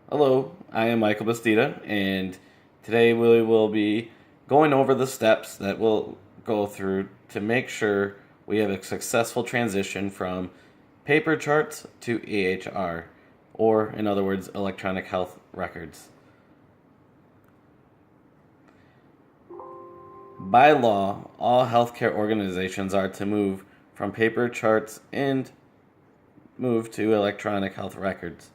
Hello, I am Michael Bastida, and today we will be going over the steps that we'll go through to make sure we have a successful transition from paper charts to EHR, or in other words, electronic health records. By law, all healthcare organizations are to move from paper charts and move to electronic health records.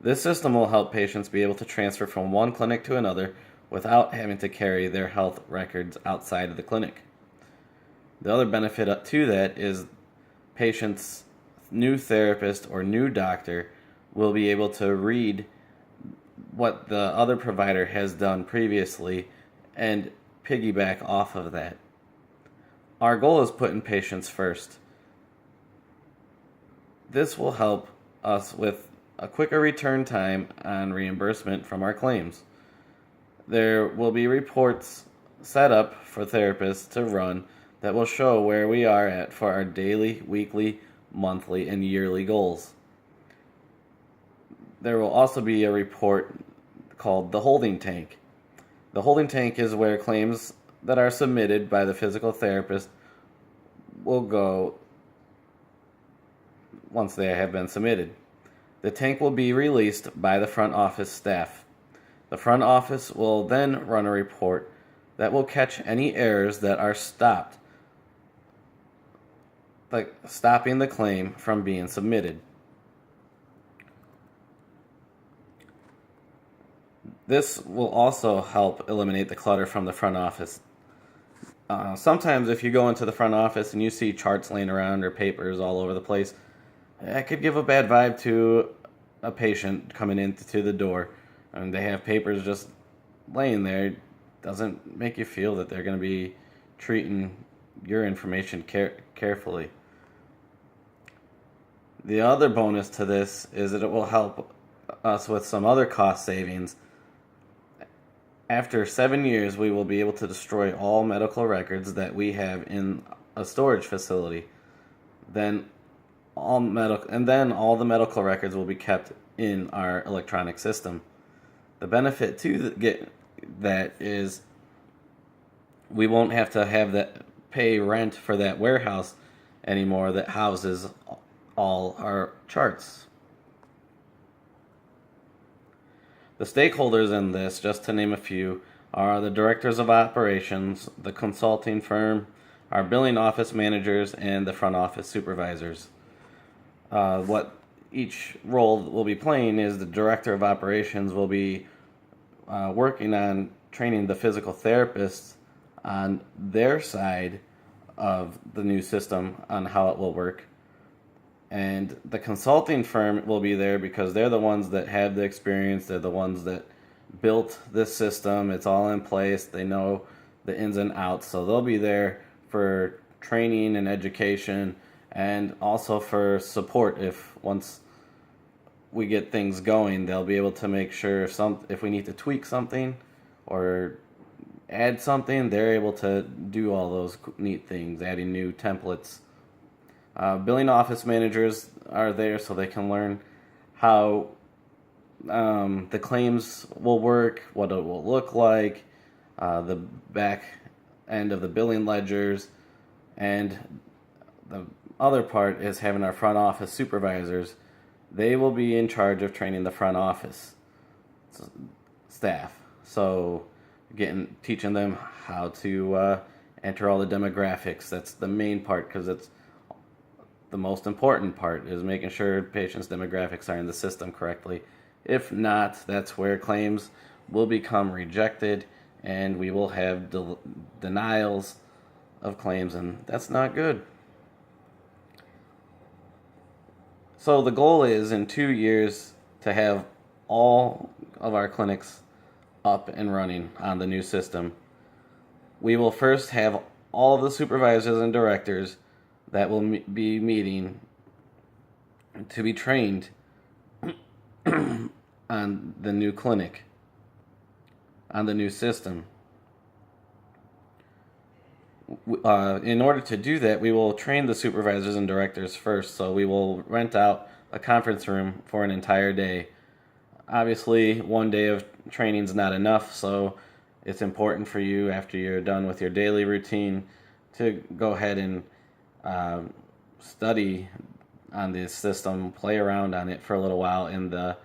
This system will help patients be able to transfer from one clinic to another without having to carry their health records outside of the clinic. The other benefit to that is patients' new therapist or new doctor will be able to read what the other provider has done previously and piggyback off of that. Our goal is putting patients first. This will help us with a quicker return time on reimbursement from our claims. There will be reports set up for therapists to run that will show where we are at for our daily, weekly, monthly, and yearly goals. There will also be a report called the holding tank. The holding tank is where claims that are submitted by the physical therapist will go once they have been submitted. The tank will be released by the front office staff. The front office will then run a report that will catch any errors that are stopped, like stopping the claim from being submitted. This will also help eliminate the clutter from the front office. Sometimes if you go into the front office and you see charts laying around or papers all over the place, that could give a bad vibe to a patient coming into the door. And they have papers just laying there. Doesn't make you feel that they're going to be treating your information carefully. The other bonus to this is that it will help us with some other cost savings. After 7 years, we will be able to destroy all medical records that we have in a storage facility. Then all the medical records will be kept in our electronic system. The benefit to that is we won't have to pay rent for that warehouse anymore that houses all our charts. The stakeholders in this, just to name a few, are the directors of operations, the consulting firm, our billing office managers, and the front office supervisors. What each role will be playing is the director of operations will be working on training the physical therapists on their side of the new system on how it will work. And the consulting firm will be there because they're the ones that have the experience. They're the ones that built this system. It's all in place. They know the ins and outs. So they'll be there for training and education and also for support. If once we get things going, they'll be able to make sure if we need to tweak something or add something, they're able to do all those neat things, adding new templates. Billing office managers are there so they can learn how the claims will work, what it will look like, the back end of the billing ledgers, and the other part is having our front office supervisors. They will be in charge of training the front office staff. So teaching them how to enter all the demographics. That's the main part because it's the most important part is making sure patients' demographics are in the system correctly. If not, that's where claims will become rejected and we will have denials of claims, and that's not good. So the goal is in 2 years to have all of our clinics up and running on the new system. We will first have all of the supervisors and directors that will be meeting to be trained on the new clinic, on the new system. In order to do that, we will train the supervisors and directors first. So we will rent out a conference room for an entire day Obviously, one day of training is not enough, so it's important for you after you're done with your daily routine to go ahead and study on this system, play around on it for a little while in the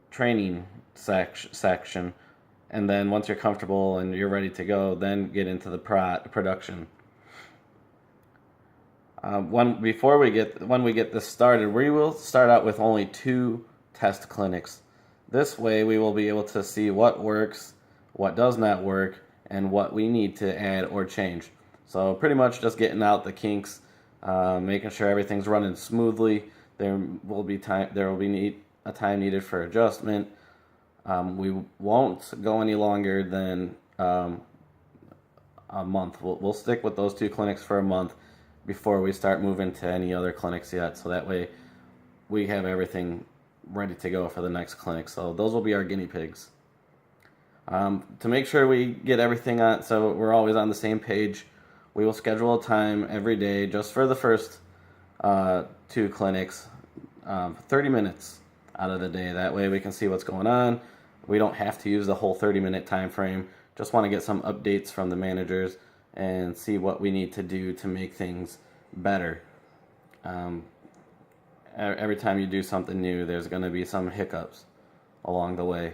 training section, and then once you're comfortable and you're ready to go, then get into the production. When we get this started, we will start out with only 2 test clinics. This way, we will be able to see what works, what does not work, and what we need to add or change. So pretty much just getting out the kinks, making sure everything's running smoothly. There will be a time needed for adjustment. We won't go any longer than a month. We'll stick with those 2 clinics for a month before we start moving to any other clinics yet. So that way we have everything ready to go for the next clinic. So those will be our guinea pigs. To make sure we get everything on, so we're always on the same page, we will schedule a time every day just for the first 2 clinics, 30 minutes out of the day. That way we can see what's going on. We don't have to use the whole 30-minute time frame. Just want to get some updates from the managers and see what we need to do to make things better. Every time you do something new, there's going to be some hiccups along the way.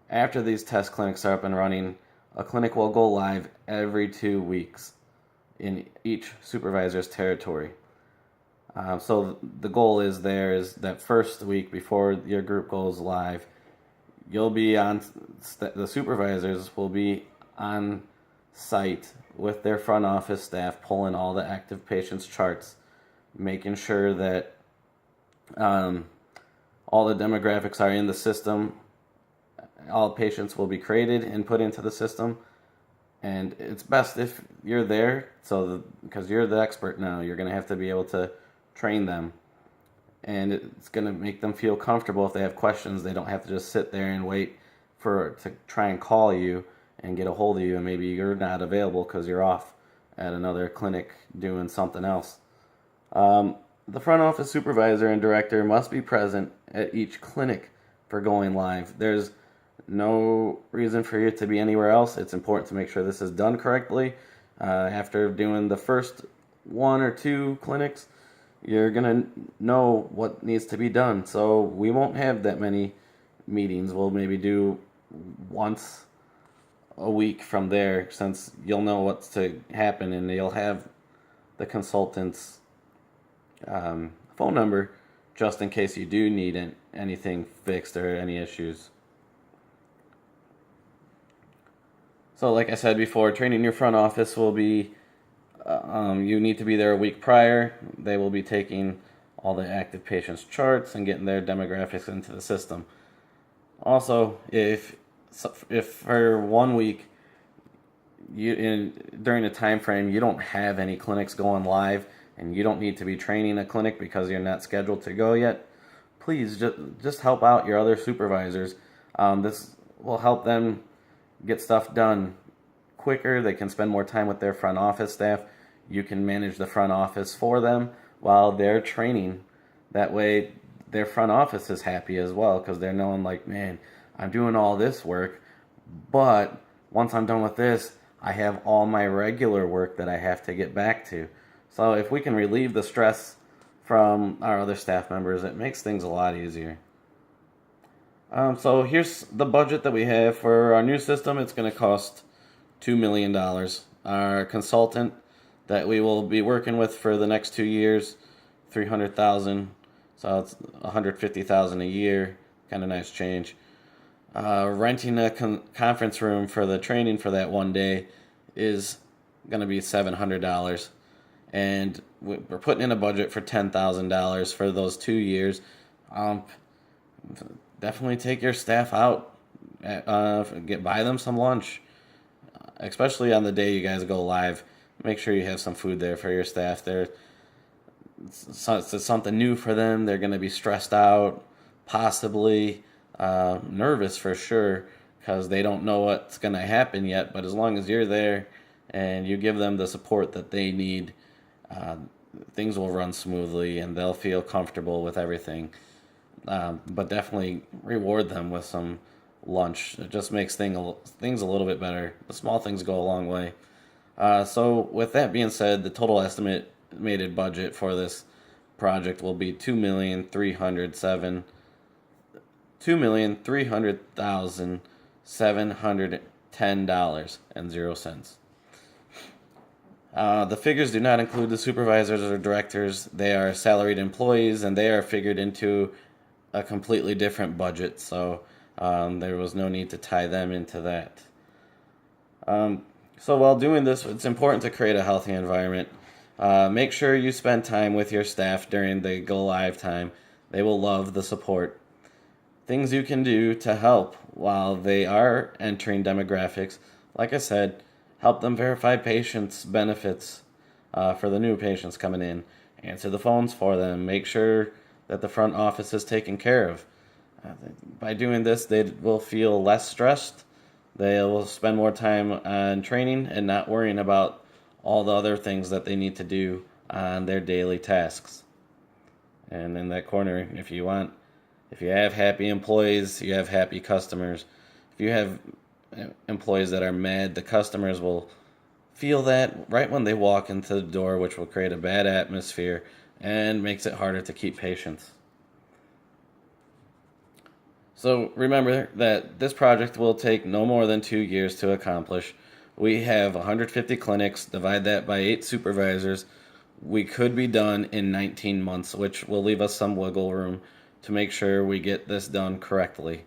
After these test clinics are up and running, a clinic will go live every 2 weeks in each supervisor's territory. So the goal is that first week before your group goes live, the supervisors will be on site with their front office staff, pulling all the active patients' charts, making sure that all the demographics are in the system. All patients will be created and put into the system, and it's best if you're there, because you're the expert now. You're going to have to be able to train them, and it's going to make them feel comfortable. If they have questions, they don't have to just sit there and wait to try and call you and get a hold of you, and maybe you're not available because you're off at another clinic doing something else. The front office supervisor and director must be present at each clinic for going live. There's no reason for you to be anywhere else. It's important to make sure this is done correctly. After doing the first 1 or 2 clinics, you're going to know what needs to be done. So we won't have that many meetings. We'll maybe do once a week from there, since you'll know what's to happen and you'll have the consultant's phone number just in case you do need anything fixed or any issues. So like I said before, training your front office will be, you need to be there a week prior. They will be taking all the active patients' charts and getting their demographics into the system. Also, if for 1 week, during the time frame you don't have any clinics going live and you don't need to be training a clinic because you're not scheduled to go yet, please just help out your other supervisors. This will help them get stuff done quicker. They can spend more time with their front office staff. You can manage the front office for them while they're training. That way their front office is happy as well, because they're knowing, like, man, I'm doing all this work, but once I'm done with this, I have all my regular work that I have to get back to. So if we can relieve the stress from our other staff members, it makes things a lot easier. So here's the budget that we have for our new system. It's going to cost $2 million. Our consultant that we will be working with for the next 2 years, $300,000. So it's $150,000 a year. Kind of nice change. Renting a conference room for the training for that one day is going to be $700. And we're putting in a budget for $10,000 for those 2 years. Definitely take your staff out, buy them some lunch, especially on the day you guys go live. Make sure you have some food there for your staff. It's something new for them. They're going to be stressed out, possibly nervous for sure, because they don't know what's going to happen yet. But as long as you're there and you give them the support that they need, things will run smoothly and they'll feel comfortable with everything. but definitely reward them with some lunch. It just makes things a little bit better. The small things go a long way. So with that being said, the total estimated budget for this project will be $2,300,710.00. The figures do not include the supervisors or directors. They are salaried employees, and they are figured into a completely different budget, so there was no need to tie them into that. So while doing this, it's important to create a healthy environment. Make sure you spend time with your staff during the go live time. They will love the support. Things you can do to help while they are entering demographics. Like I said, help them verify patients' benefits for the new patients coming in. Answer the phones for them. Make sure that the front office is taken care of. By doing this, they will feel less stressed. They will spend more time on training and not worrying about all the other things that they need to do on their daily tasks. And in that corner, if you have happy employees, you have happy customers. If you have employees that are mad, the customers will feel that right when they walk into the door, which will create a bad atmosphere and makes it harder to keep patients. So remember that this project will take no more than 2 years to accomplish. We have 150 clinics, divide that by 8 supervisors. We could be done in 19 months, which will leave us some wiggle room to make sure we get this done correctly.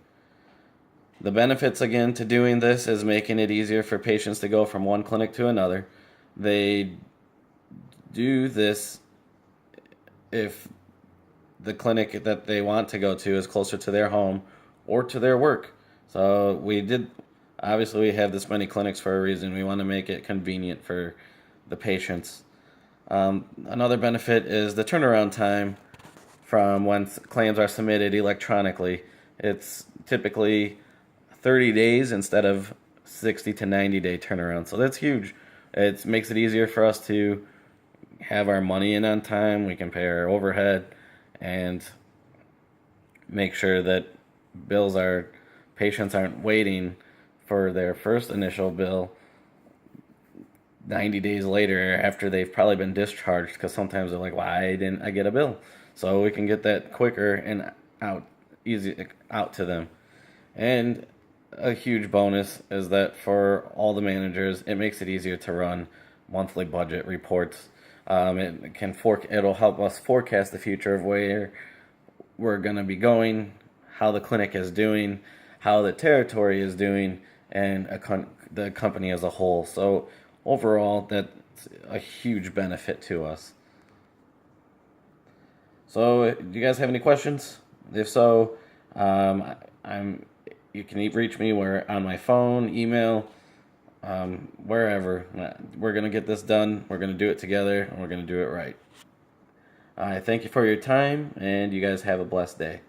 The benefits, again, to doing this is making it easier for patients to go from one clinic to another. They do this if the clinic that they want to go to is closer to their home or to their work. So obviously we have this many clinics for a reason. We want to make it convenient for the patients. Another benefit is the turnaround time from when claims are submitted electronically. It's typically 30 days instead of 60 to 90 day turnaround. So that's huge. It makes it easier for us to have our money in on time. We can pay our overhead and make sure that patients aren't waiting for their first initial bill 90 days later after they've probably been discharged, because sometimes they're like, why didn't I get a bill? So we can get that quicker and easy out to them. And a huge bonus is that for all the managers, it makes it easier to run monthly budget reports. It'll help us forecast the future of where we're going to be going, how the clinic is doing, how the territory is doing, and the company as a whole. So overall, that's a huge benefit to us. So, do you guys have any questions? If so, you can reach me on my phone, email, wherever. We're gonna get this done. We're gonna do it together, and we're gonna do it right. I thank you for your time, and you guys have a blessed day.